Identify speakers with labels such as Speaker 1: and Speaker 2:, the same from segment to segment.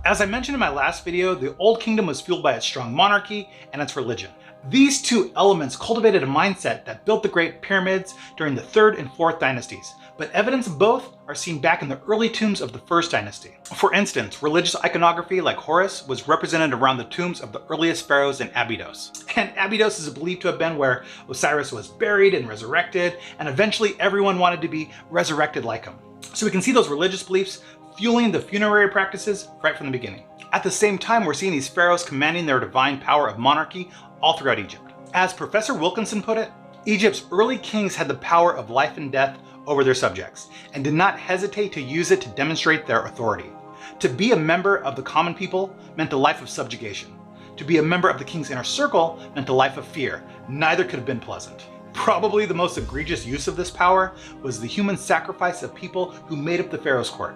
Speaker 1: As I mentioned in my last video, the Old Kingdom was fueled by its strong monarchy and its religion. These two elements cultivated a mindset that built the Great Pyramids during the 3rd and 4th dynasties, but evidence of both are seen back in the early tombs of the 1st dynasty. For instance, religious iconography like Horus was represented around the tombs of the earliest pharaohs in Abydos. And Abydos is believed to have been where Osiris was buried and resurrected, and eventually everyone wanted to be resurrected like him. So we can see those religious beliefs fueling the funerary practices right from the beginning. At the same time, we're seeing these pharaohs commanding their divine power of monarchy all throughout Egypt. As Professor Wilkinson put it, Egypt's early kings had the power of life and death over their subjects and did not hesitate to use it to demonstrate their authority. To be a member of the common people meant a life of subjugation. To be a member of the king's inner circle meant a life of fear. Neither could have been pleasant. Probably the most egregious use of this power was the human sacrifice of people who made up the pharaoh's court.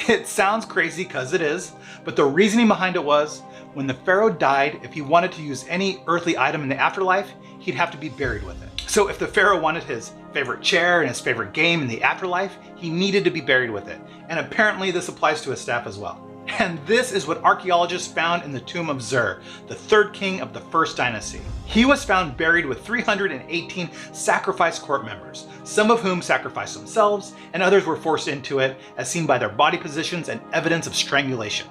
Speaker 1: It sounds crazy because it is, but the reasoning behind it was, when the pharaoh died, if he wanted to use any earthly item in the afterlife, he'd have to be buried with it. So if the pharaoh wanted his favorite chair and his favorite game in the afterlife, he needed to be buried with it. And apparently this applies to his staff as well. And this is what archaeologists found in the tomb of Djer, the 3rd king of the 1st dynasty. He was found buried with 318 sacrificed court members, some of whom sacrificed themselves, and others were forced into it, as seen by their body positions and evidence of strangulation.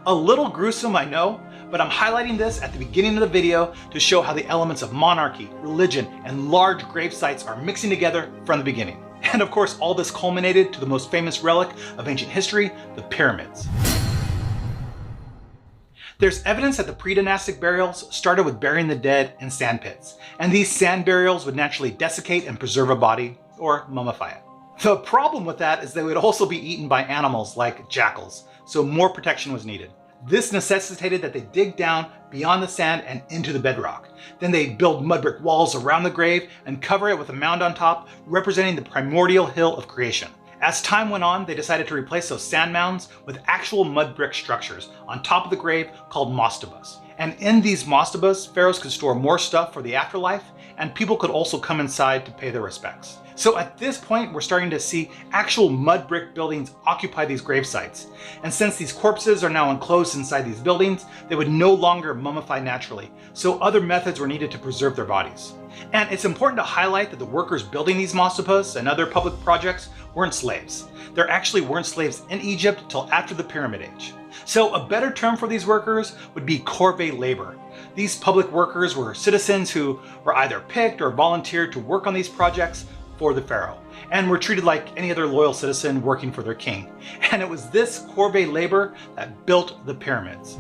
Speaker 1: A little gruesome, I know, but I'm highlighting this at the beginning of the video to show how the elements of monarchy, religion, and large grave sites are mixing together from the beginning. And of course, all this culminated to the most famous relic of ancient history, the pyramids. There's evidence that the pre-dynastic burials started with burying the dead in sand pits, and these sand burials would naturally desiccate and preserve a body, or mummify it. The problem with that is they would also be eaten by animals like jackals, so more protection was needed. This necessitated that they dig down beyond the sand and into the bedrock. Then they build mud brick walls around the grave and cover it with a mound on top, representing the primordial hill of creation. As time went on, they decided to replace those sand mounds with actual mud brick structures on top of the grave called mastabas. And in these mastabas, pharaohs could store more stuff for the afterlife, and people could also come inside to pay their respects. So at this point, we're starting to see actual mud brick buildings occupy these grave sites. And since these corpses are now enclosed inside these buildings, they would no longer mummify naturally, so other methods were needed to preserve their bodies. And it's important to highlight that the workers building these mastabas and other public projects weren't slaves. There actually weren't slaves in Egypt until after the Pyramid Age. So a better term for these workers would be corvée labor. These public workers were citizens who were either picked or volunteered to work on these projects for the pharaoh, and were treated like any other loyal citizen working for their king. And it was this corvée labor that built the pyramids.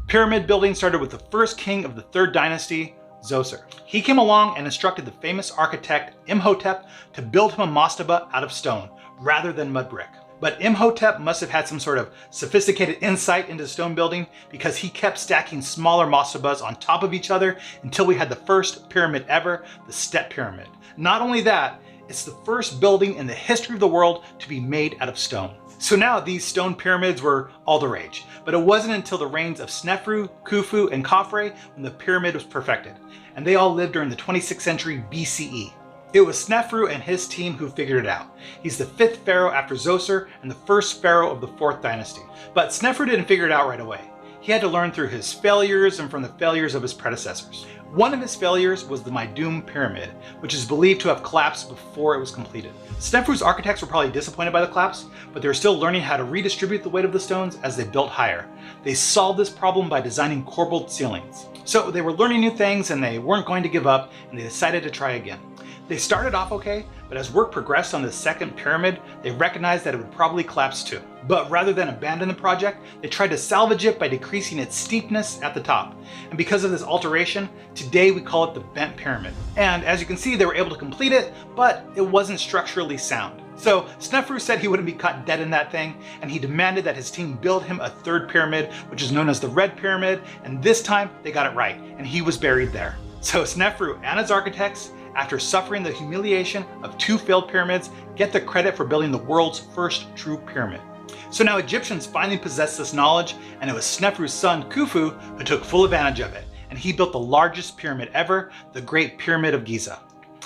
Speaker 1: Pyramid building started with the first king of the 3rd dynasty, Djoser. He came along and instructed the famous architect Imhotep to build him a mastaba out of stone rather than mud brick. But Imhotep must have had some sort of sophisticated insight into stone building, because he kept stacking smaller mastabas on top of each other until we had the first pyramid ever, the Step Pyramid. Not only that, it's the first building in the history of the world to be made out of stone. So now these stone pyramids were all the rage, but it wasn't until the reigns of Snefru, Khufu, and Khafre when the pyramid was perfected, and they all lived during the 26th century BCE. It was Snefru and his team who figured it out. He's the 5th pharaoh after Djoser and the 1st pharaoh of the 4th dynasty. But Snefru didn't figure it out right away. He had to learn through his failures and from the failures of his predecessors. One of his failures was the Meidum Pyramid, which is believed to have collapsed before it was completed. Snefru's architects were probably disappointed by the collapse, but they were still learning how to redistribute the weight of the stones as they built higher. They solved this problem by designing corbelled ceilings. So they were learning new things and they weren't going to give up, and they decided to try again. They started off okay, but as work progressed on the 2nd pyramid, they recognized that it would probably collapse too. But rather than abandon the project, they tried to salvage it by decreasing its steepness at the top. And because of this alteration, today we call it the Bent Pyramid. And as you can see, they were able to complete it, but it wasn't structurally sound. So Snefru said he wouldn't be caught dead in that thing, and he demanded that his team build him a 3rd pyramid, which is known as the Red Pyramid, and this time they got it right, and he was buried there. So Snefru and his architects, after suffering the humiliation of 2 failed pyramids, get the credit for building the world's first true pyramid. So now Egyptians finally possessed this knowledge, and it was Snefru's son Khufu who took full advantage of it, and he built the largest pyramid ever, the Great Pyramid of Giza.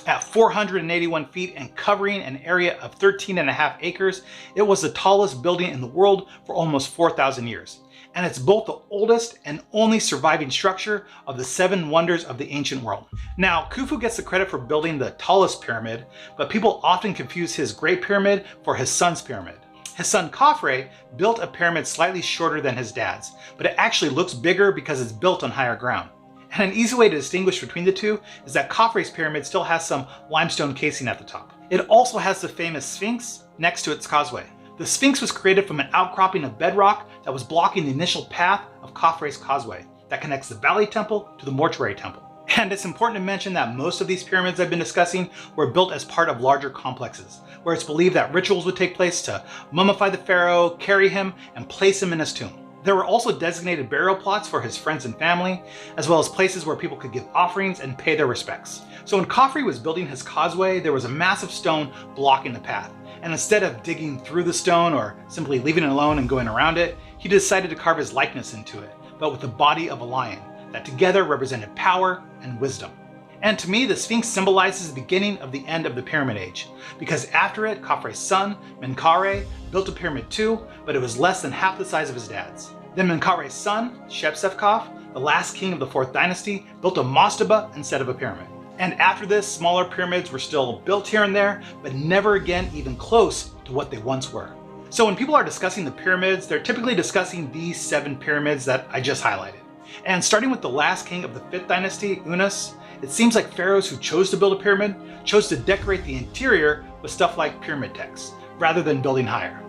Speaker 1: At 481 feet and covering an area of 13.5 acres, it was the tallest building in the world for almost 4,000 years. And it's both the oldest and only surviving structure of the 7 wonders of the ancient world. Now, Khufu gets the credit for building the tallest pyramid, but people often confuse his Great Pyramid for his son's pyramid. His son Khafre built a pyramid slightly shorter than his dad's, but it actually looks bigger because it's built on higher ground. And an easy way to distinguish between the two is that Khafre's pyramid still has some limestone casing at the top. It also has the famous Sphinx next to its causeway. The Sphinx was created from an outcropping of bedrock that was blocking the initial path of Khafre's causeway that connects the Valley Temple to the Mortuary Temple. And it's important to mention that most of these pyramids I've been discussing were built as part of larger complexes, where it's believed that rituals would take place to mummify the pharaoh, carry him, and place him in his tomb. There were also designated burial plots for his friends and family, as well as places where people could give offerings and pay their respects. So when Khafre was building his causeway, there was a massive stone blocking the path. And instead of digging through the stone or simply leaving it alone and going around it, he decided to carve his likeness into it, but with the body of a lion, that together represented power and wisdom. And to me, the Sphinx symbolizes the beginning of the end of the Pyramid Age, because after it, Khafre's son, Menkaure, built a pyramid too, but it was less than half the size of his dad's. Then Menkaure's son, Shepsefkaf, the last king of the 4th dynasty, built a mastaba instead of a pyramid. And after this, smaller pyramids were still built here and there, but never again even close to what they once were. So when people are discussing the pyramids, they're typically discussing these 7 pyramids that I just highlighted. And starting with the last king of the 5th dynasty, Unas, it seems like pharaohs who chose to build a pyramid chose to decorate the interior with stuff like pyramid texts, rather than building higher.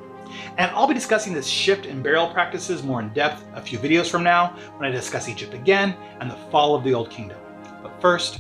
Speaker 1: And I'll be discussing this shift in burial practices more in depth a few videos from now when I discuss Egypt again and the fall of the Old Kingdom. But first,